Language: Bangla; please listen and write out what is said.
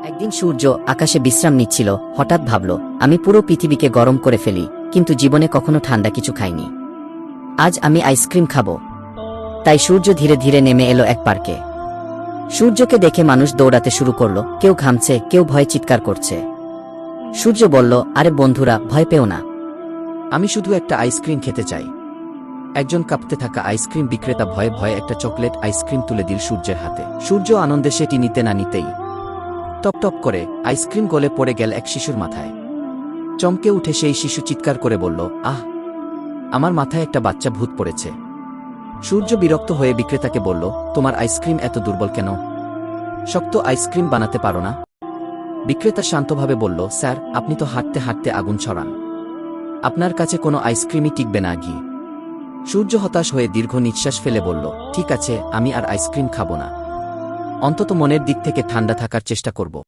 একদিন সূর্য আকাশে বিশ্রাম নিচ্ছিল, হঠাৎ ভাবল, আমি পুরো পৃথিবীকে গরম করে ফেলি, কিন্তু জীবনে কখনো ঠান্ডা কিছু খাইনি। আজ আমি আইসক্রিম খাবো। তাই সূর্য ধীরে ধীরে নেমে এলো এক পার্কে। সূর্যকে দেখে মানুষ দৌড়াতে শুরু করলো, কেউ ঘামছে, কেউ ভয়ে চিৎকার করছে। সূর্য বলল, আরে বন্ধুরা, ভয় পেও না। আমি শুধু একটা আইসক্রিম খেতে চাই। একজন কাঁপতে থাকা আইসক্রিম বিক্রেতা ভয়ে ভয়ে একটা চকলেট আইসক্রিম তুলে দিল সূর্যের হাতে। সূর্য আনন্দে সেটি নিতে না নিতেই টপ টপ করে আইসক্রিম গলে পড়ে গেল এক শিশুর মাথায়। চমকে উঠে সেই শিশু চিৎকার করে বলল, আহ, আমার মাথায় একটা বাচ্চা ভূত পড়েছে। সূর্য বিরক্ত হয়ে বিক্রেতাকে বলল, তোমার আইসক্রিম এত দুর্বল কেন? শক্ত আইসক্রিম বানাতে পারো না? বিক্রেতা শান্তভাবে বলল, স্যার, আপনি তো হাঁটতে হাঁটতে আগুন ছড়ান। আপনার কাছে কোনো আইসক্রিমই টিকবে না। ঘি। সূর্য হতাশ হয়ে দীর্ঘ নিঃশ্বাস ফেলে বলল, ঠিক আছে, আমি আর আইসক্রিম খাবো না। অন্তত মনের দিক থেকে ঠান্ডা থাকার চেষ্টা করব।